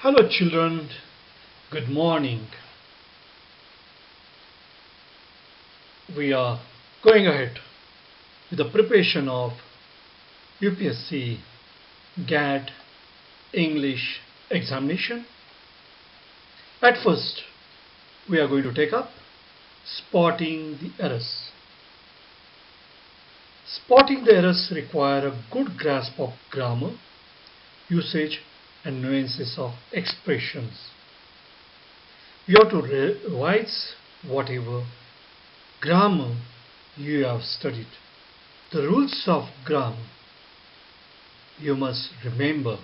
Hello children, good morning. We are going ahead with the preparation of UPSC GAT English examination. At first, we are going to take up spotting the errors. Spotting the errors require a good grasp of grammar, usage and nuances of expressions. You have to revise whatever grammar you have studied. The rules of grammar you must remember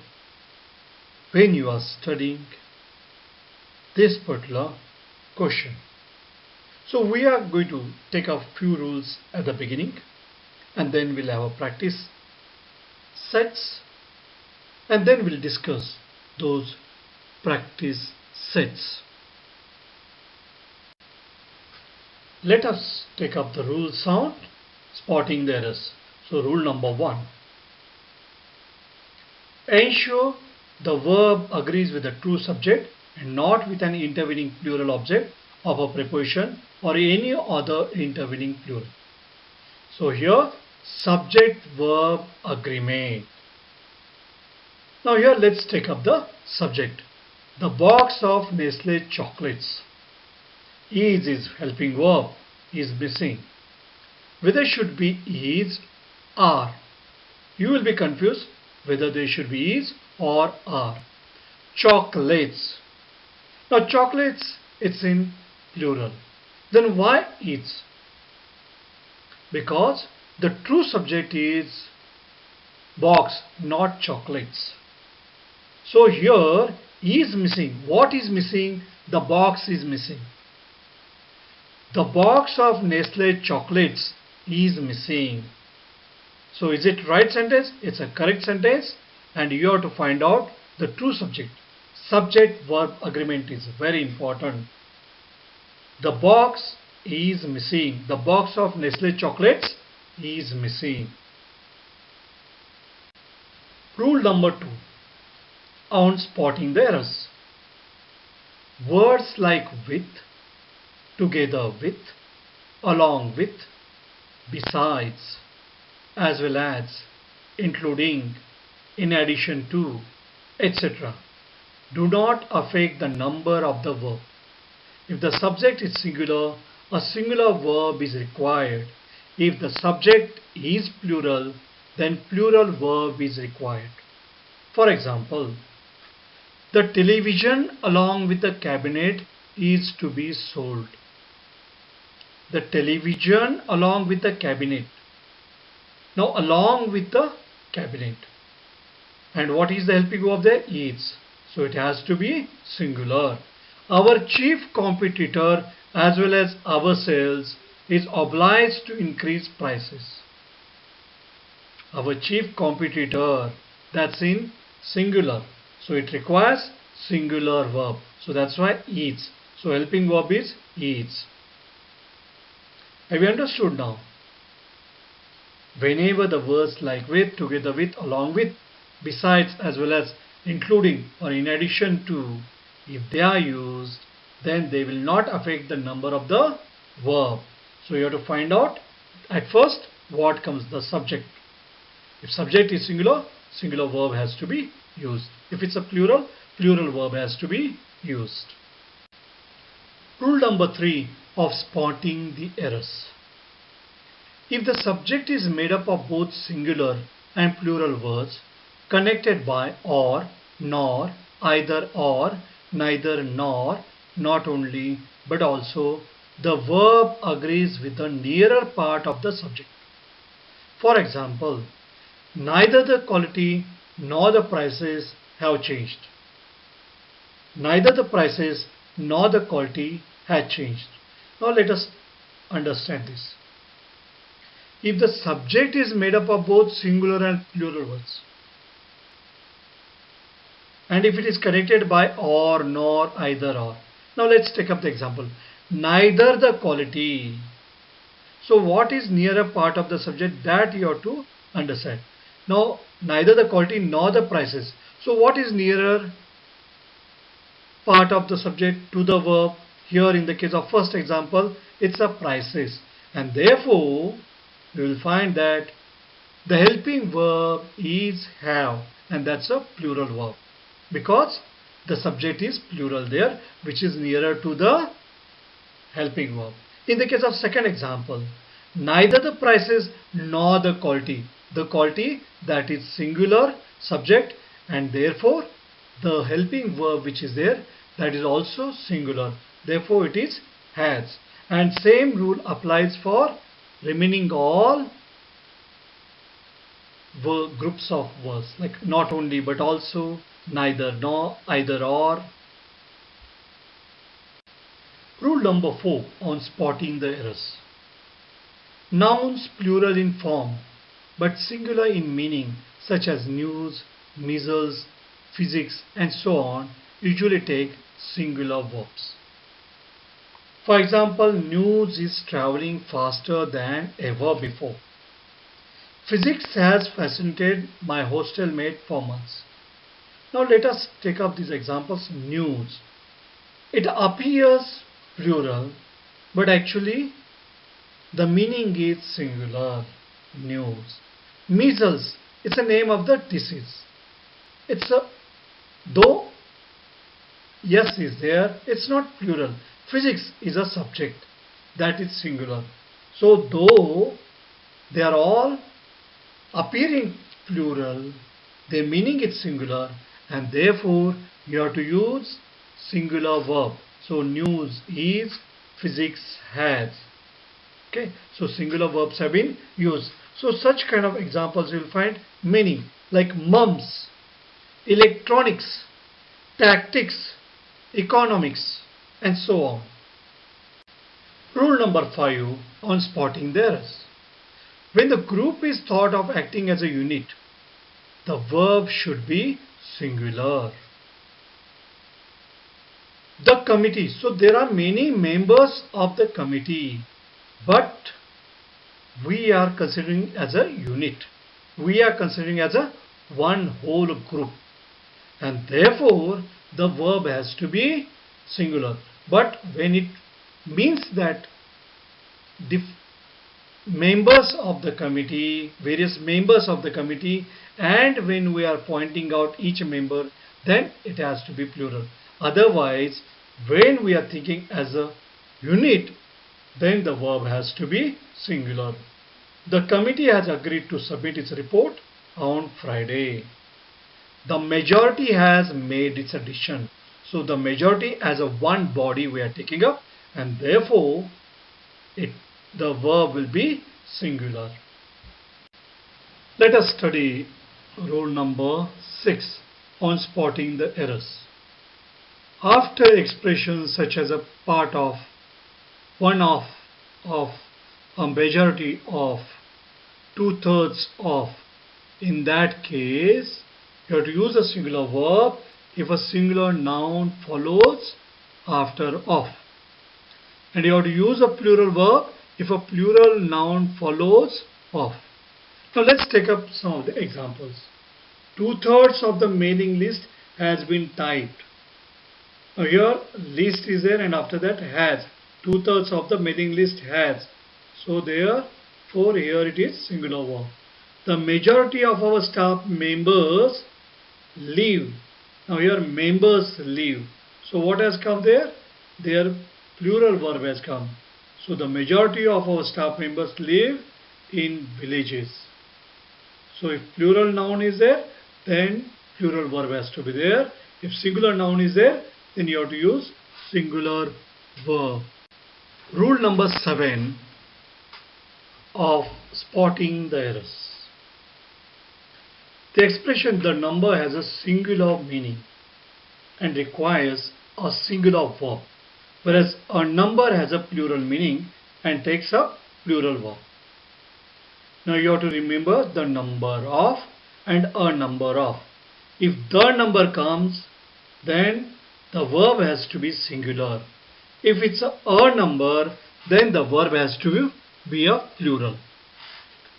when you are studying this particular question. So we are going to take a few rules at the beginning and then we'll have a practice sets and then we'll discuss those practice sets. Let us take up the rule sound, spotting the errors. So rule number 1. Ensure the verb agrees with the true subject and not with an intervening plural object of a preposition or any other intervening plural. So here subject-verb agreement. Now here let's take up the subject. The box of Nestle chocolates. Is helping verb, is missing. Whether should be is, are. You will be confused whether they should be is or are. Chocolates. Now chocolates, it's in plural. Then why is? Because the true subject is box, not chocolates. So here is missing. What is missing? The box is missing. The box of Nestle chocolates is missing. So is it right sentence? It's a correct sentence and you have to find out the true subject. Subject-verb agreement is very important. The box is missing. The box of Nestle chocolates is missing. Rule number 2 on spotting the errors. Words like with, together with, along with, besides, as well as, including, in addition to, etc. do not affect the number of the verb. If the subject is singular, a singular verb is required. If the subject is plural, then plural verb is required. For example, the television along with the cabinet is to be sold. The television along with the cabinet. Now along with the cabinet. And what is the helping verb there? Is. So it has to be singular. Our chief competitor as well as ourselves is obliged to increase prices. Our chief competitor, that's in singular. So it requires singular verb. So that's why is. So helping verb is is. Have you understood now? Whenever the words like with, together with, along with, besides, as well as, including or in addition to, if they are used, then they will not affect the number of the verb. So you have to find out at first what comes the subject. If subject is singular, singular verb has to be used. If it's a plural, plural verb has to be used. Rule number 3 of spotting the errors. If the subject is made up of both singular and plural words connected by or, nor, either or, neither nor, not only, but also, the verb agrees with the nearer part of the subject. For example, neither the quality nor the prices have changed. Neither the prices nor the quality had changed. Now let us understand this. If the subject is made up of both singular and plural words, and if it is connected by or, nor, either or. Now let's take up the example. Neither the quality. So what is nearer part of the subject, that you have to understand. Now neither the quality nor the prices. So what is nearer? part of the subject to the verb. Here in the case of first example, it's a prices, and therefore we will find that the helping verb is have, and that's a plural verb because the subject is plural there, which is nearer to the helping verb. In the case of second example, neither the prices nor the quality. The quality, that is singular subject, and therefore the helping verb which is there, that is also singular. Therefore it is has. And same rule applies for remaining all groups of verbs, like not only but also, neither nor, either or. Rule number 4 on spotting the errors. Nouns plural in form but singular in meaning, such as news, measles, physics, and so on, usually take singular verbs. For example, news is traveling faster than ever before. Physics has fascinated my hostel mate for months. Now let us take up these examples. News. It appears plural, but actually the meaning is singular. News. Measles. It's a name of the disease. It's a, though yes is there, it's not plural. Physics is a subject, that is singular. So though they are all appearing plural, their meaning is singular, and therefore you have to use singular verb. So news is, physics has. Okay, so singular verbs have been used. So such kind of examples you will find many, like mums, electronics, tactics, economics, and so on. Rule number 5 on spotting the errors. When the group is thought of acting as a unit, the verb should be singular. The committee. So there are many members of the committee, but we are considering as a unit. We are considering as a one whole group, and therefore the verb has to be singular. But when it means that members of the committee, various members of the committee, and when we are pointing out each member, then it has to be plural. Otherwise, when we are thinking as a unit, then the verb has to be singular. The committee has agreed to submit its report on Friday. The majority has made its decision. So the majority as a one body we are taking up, and therefore the verb will be singular. Let us study rule number 6 on spotting the errors. After expressions such as a part of, one of, a majority of, two-thirds of, in that case you have to use a singular verb if a singular noun follows after of, and you have to use a plural verb if a plural noun follows of. Now let's take up some of the examples. 2/3 of the mailing list has been typed. Now here list is there, and after that has. 2/3 of the mailing list has. So therefore here it is singular verb. The majority of our staff members leave. Now here members leave. So what has come there? Their plural verb has come. So the majority of our staff members live in villages. So if plural noun is there, then plural verb has to be there. If singular noun is there, then you have to use singular verb. Rule number 7 of spotting the errors. The expression the number has a singular meaning and requires a singular verb, whereas a number has a plural meaning and takes up plural verb. Now you have to remember the number of and a number of. If the number comes, then the verb has to be singular. If it's a number, then the verb has to be a plural.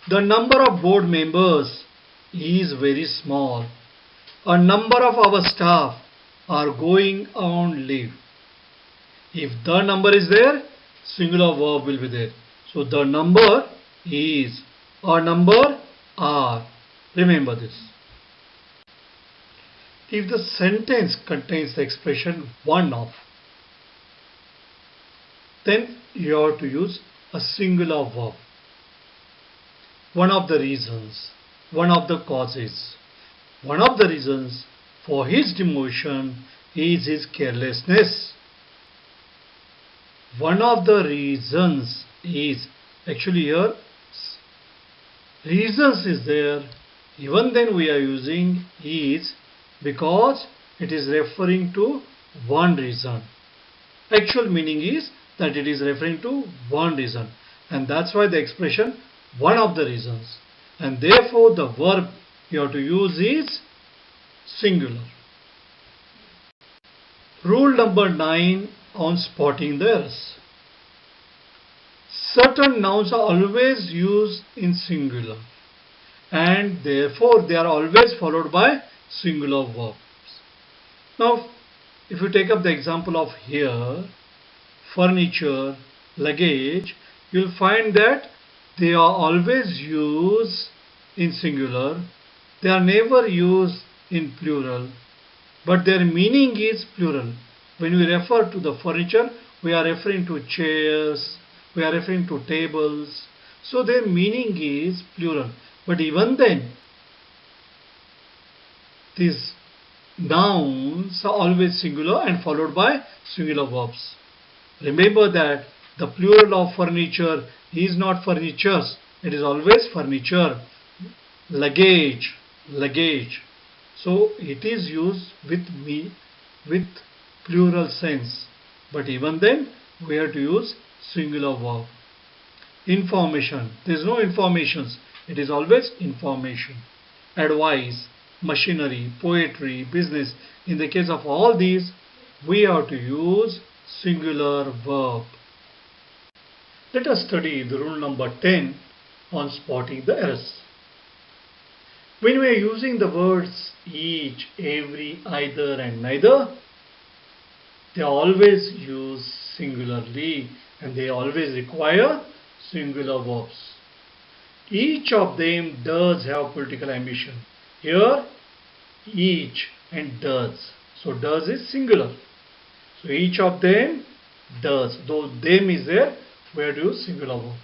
The number of board members is very small. A number of our staff are going on leave. If the number is there, singular verb will be there. So the number is, a number are. Remember this. If the sentence contains the expression one of, then you have to use a singular verb. One of the reasons, one of the causes, one of the reasons for his demotion is his carelessness. One of the reasons is, actually here reasons is there, even then we are using is because it is referring to one reason. Actual meaning is that it is referring to one reason, and that's why the expression one of the reasons, and therefore the verb you have to use is singular. Rule number 9 on spotting the errors. Certain nouns are always used in singular, and therefore they are always followed by singular verbs. Now, if you take up the example of here, furniture, luggage, you'll find that they are always used in singular. They are never used in plural, but their meaning is plural. When we refer to the furniture, we are referring to chairs, we are referring to tables. So their meaning is plural. But even then, these nouns are always singular and followed by singular verbs. Remember that the plural of furniture is not furnitures. It is always furniture. Luggage, luggage. So it is used with plural sense. But even then, we have to use singular verb. Information. There is no informations. It is always information. Advice, machinery, poetry, business. In the case of all these, we have to use singular verb. Let us study the rule number 10 on spotting the errors. When we are using the words each, every, either and neither, they are always used singularly and they always require singular verbs. Each of them does have political ambition. Here, each and does. So does is singular. So each of them does. Though them is there, we have to use singular verb.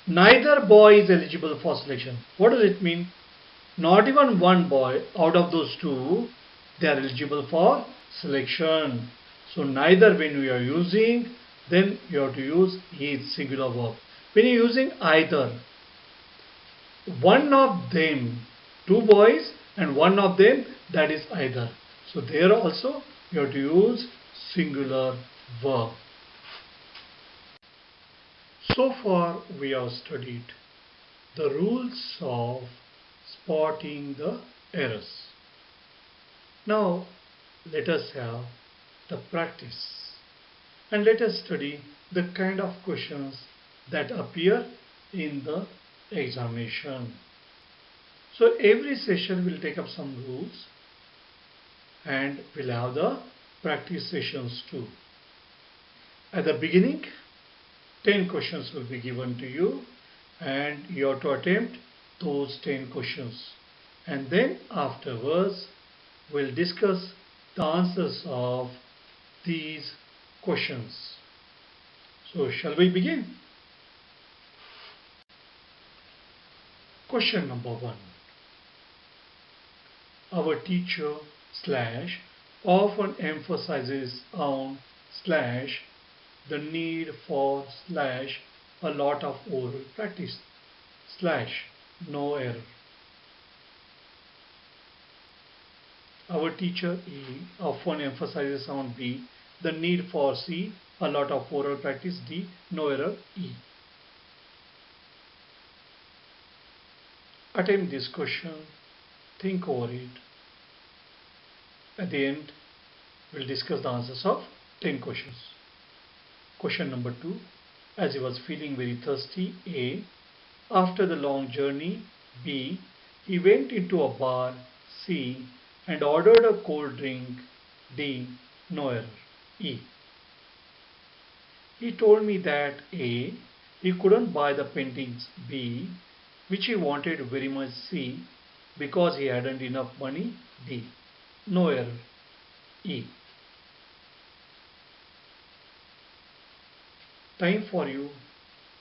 Neither boy is eligible for selection. What does it mean? Not even one boy out of those two, they are eligible for selection. So neither when we are using, then you have to use is singular verb. When you are using either, one of them, two boys and one of them, that is either. So there also you have to use singular verb. So far we have studied the rules of spotting the errors. Now let us have the practice and let us study the kind of questions that appear in the examination. So every session will take up some rules and we'll have the practice sessions too. At the beginning, 10 questions will be given to you and you have to attempt those 10 questions. And then afterwards, we'll discuss the answers of these questions. So shall we begin? Question number 1. Our teacher / often emphasizes on / the need for / a lot of oral practice / no error. Our teacher E often emphasizes on B, the need for C, a lot of oral practice, D, no error, E. Attempt this question, think over it. At the end, we'll discuss the answers of 10 questions. Question number 2. As he was feeling very thirsty, A. After the long journey, B. He went into a bar, C. and ordered a cold drink, D. No error. E. He told me that A. He couldn't buy the paintings. B. Which he wanted very much. C. Because he hadn't enough money. D. No error. E. Time for you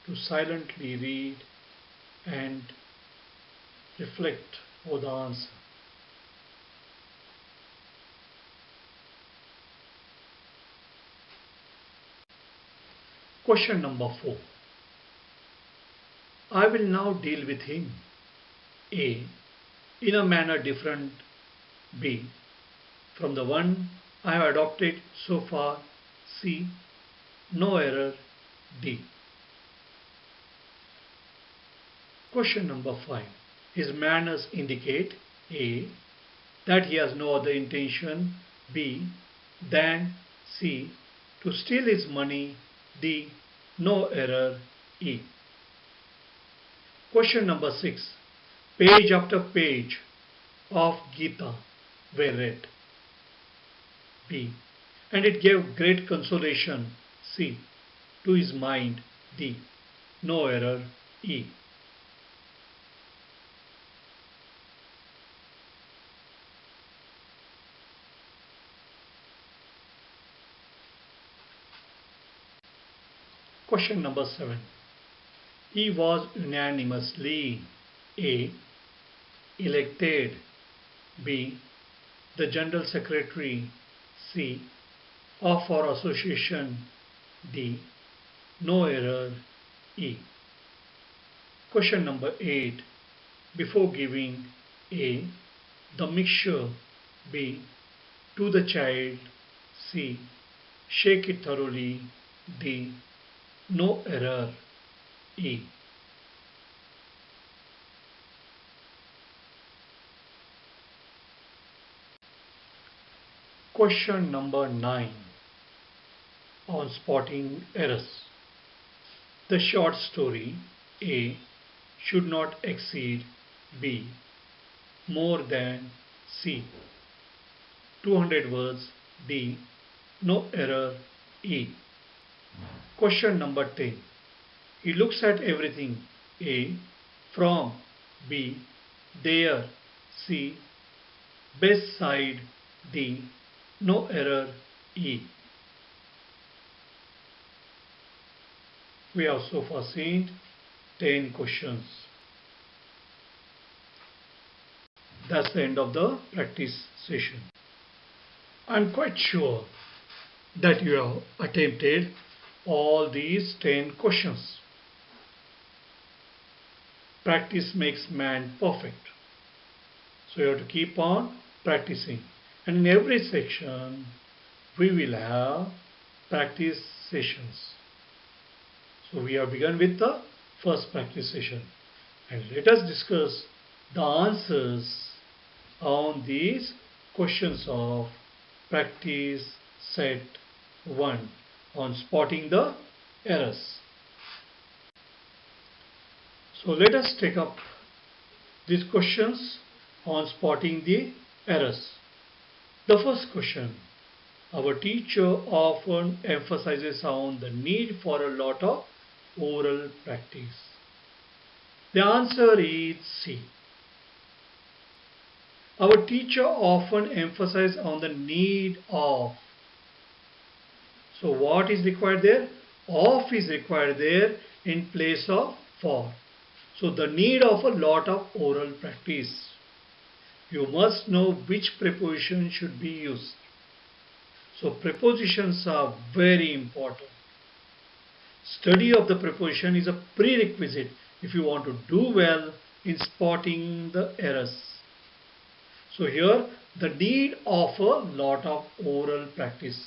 to silently read and reflect over the answer. Question number 4. I will now deal with him. A. In a manner different. B. From the one I have adopted so far. C. No error. D. Question number 5. His manners indicate A. That he has no other intention. B. Than C. To steal his money. D. No error. E. Question number 6. Page after page of Gita were read. B. And it gave great consolation. C. To his mind. D. No error. E. Question number 7. He was unanimously A. Elected. B. The General Secretary. C. Of our association. D. No error. E. Question number 8. Before giving A. The mixture. B. To the child. C. Shake it thoroughly. D. No error. E. Question number 9. On spotting errors. The short story A. Should not exceed. B. More than. C. 200 words. D. No error. E. Question number 10. He looks at everything. A. From. B. There. C. Best side. D. No error. E. We have so far seen 10 questions. That's the end of the practice session. I'm quite sure that you have attempted all these 10 questions. Practice makes man perfect. So you have to keep on practicing. And in every section, we will have practice sessions. So we have begun with the first practice session. And let us discuss the answers on these questions of practice set 1 on spotting the errors. So let us take up these questions on spotting the errors. The first question. Our teacher often emphasizes on the need for a lot of oral practice. The answer is C. Our teacher often emphasizes on the need of. So what is required there? Of is required there in place of for. So the need of a lot of oral practice. You must know which preposition should be used. So prepositions are very important. Study of the preposition is a prerequisite if you want to do well in spotting the errors. So here the need of a lot of oral practice.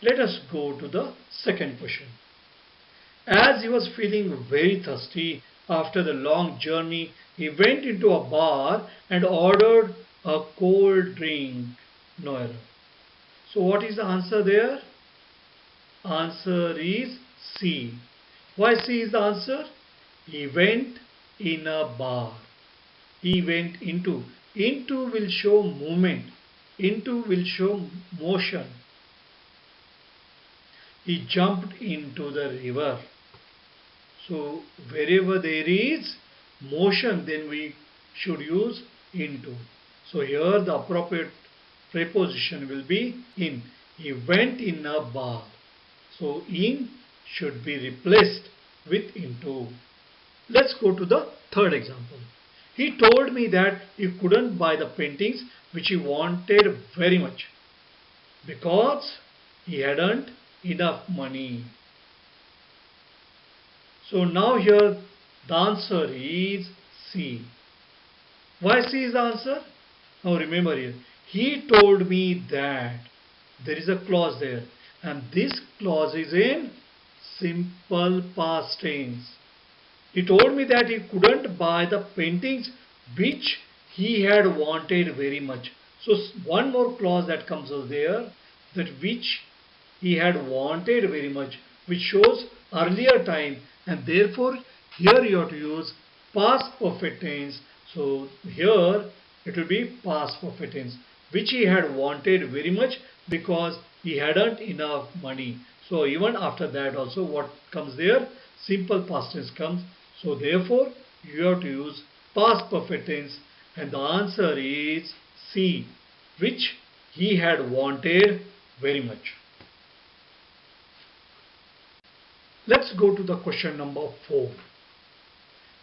Let us go to the second question. As he was feeling very thirsty after the long journey, he went into a bar and ordered a cold drink. No error. So what is the answer there? Answer is C. Why C is the answer? He went in a bar. He went into. Into will show movement. Into will show motion. He jumped into the river. So wherever there is motion, then we should use into. So here the appropriate preposition will be in. He went in a bath. So in should be replaced with into. Let's go to the third example. He told me that he couldn't buy the paintings which he wanted very much because he hadn't enough money. So now here the answer is C. Why C is the answer? Now remember here, he told me that there is a clause there, and this clause is in simple past tense. He told me that he couldn't buy the paintings which he had wanted very much. So one more clause that comes over there, that which he had wanted very much, which shows earlier time, and therefore here you have to use past perfect tense. So here it will be past perfect tense, which he had wanted very much because he hadn't enough money. So even after that also what comes there? Simple past tense comes. So therefore you have to use past perfect tense, and the answer is C, which he had wanted very much. Let's go to the question number 4.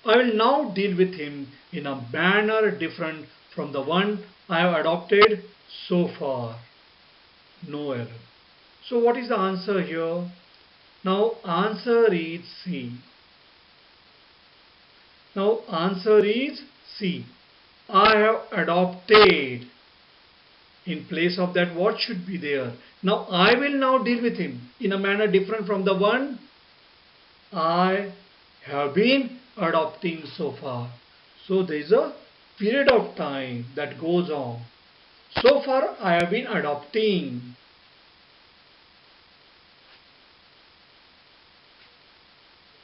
I will now deal with him in a manner different from the one I have adopted so far. No error. So what is the answer here? Now answer is C. Now answer is C. I have adopted. In place of that, what should be there? Now I will now deal with him in a manner different from the one I have been adopting so far. So there is a period of time that goes on. So far I have been adopting.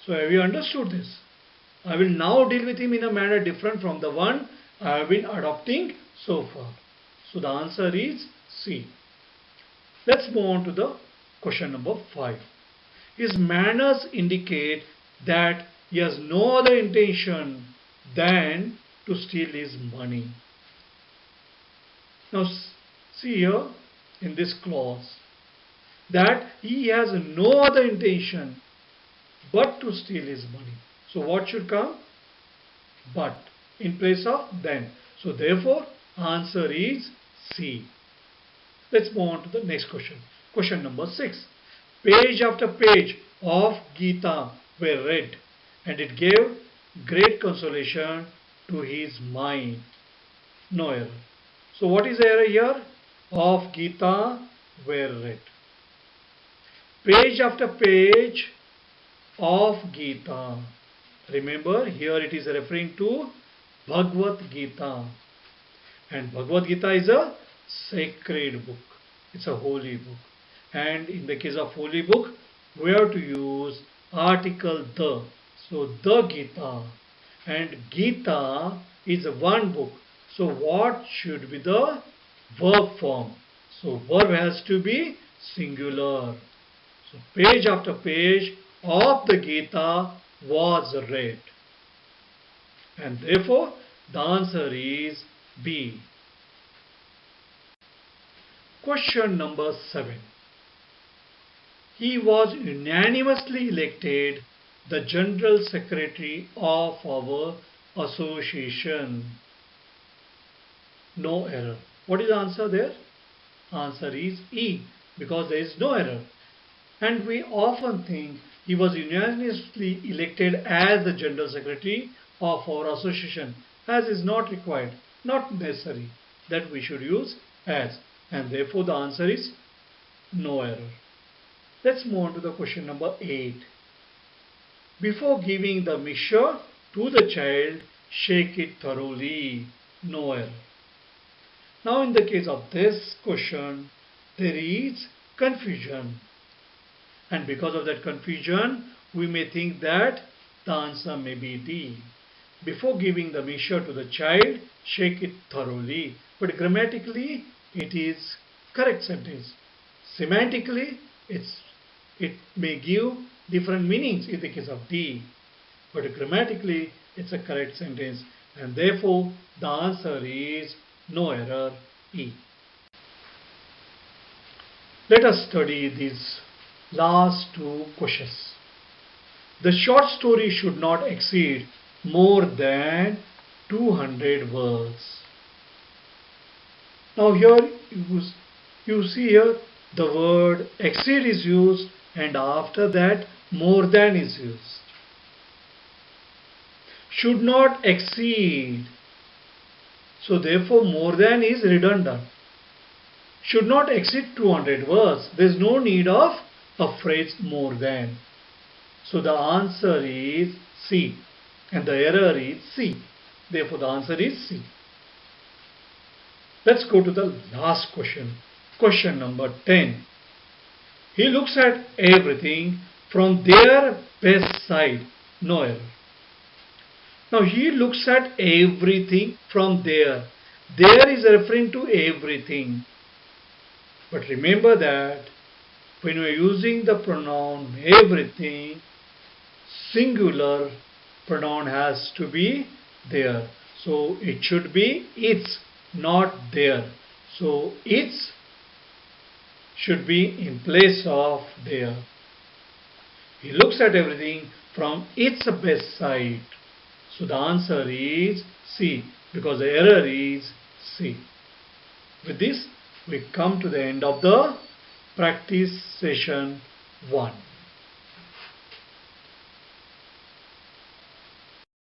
So have you understood this? I will now deal with him in a manner different from the one I have been adopting so far. So the answer is C. Let's move on to the question number 5. His manners indicate that he has no other intention than to steal his money. Now see here in this clause that he has no other intention but to steal his money. So what should come? But in place of then. So therefore answer is C. Let's move on to the next question. Question number 6. Page after page of Gita were read, and it gave great consolation to his mind. No error. So what is the error here? Of Gita were read. Page after page of Gita. Remember here it is referring to Bhagavad Gita. And Bhagavad Gita is a sacred book. It's a holy book. And in the case of holy book, we have to use article the. So the Gita. And Gita is one book. So what should be the verb form? So verb has to be singular. So page after page of the Gita was read. And therefore the answer is B. Question number 7. He was unanimously elected the General Secretary of our association. No error. What is the answer there? Answer is E, because there is no error. And we often think he was unanimously elected as the General Secretary of our association, as is not required, not necessary, that we should use as, and therefore the answer is no error. Let's move on to the question number 8. Before giving the mixture to the child, shake it thoroughly. No error. Now in the case of this question, there is confusion. And because of that confusion, we may think that the answer may be D. Before giving the mixture to the child, shake it thoroughly. But grammatically, it is correct sentence. Semantically, it may give different meanings in the case of D, but grammatically it's a correct sentence, and therefore the answer is no error, E. Let us study these last two questions. The short story should not exceed more than 200 words. Now here you see here the word exceed is used, and after that more than is used. Should not exceed. So therefore more than is redundant. Should not exceed 200 words. There is no need of a phrase more than. So the answer is C, and the error is C. Therefore the answer is C. Let's go to the last question. Question number 10. He looks at everything from their best side. No error. Now he looks at everything from there. There is referring to everything. But remember that when we are using the pronoun everything, singular pronoun has to be there. So it should be its, not there. So its should be in place of there. He looks at everything from its best side. So the answer is C, because the error is C. With this, we come to the end of the practice session 1.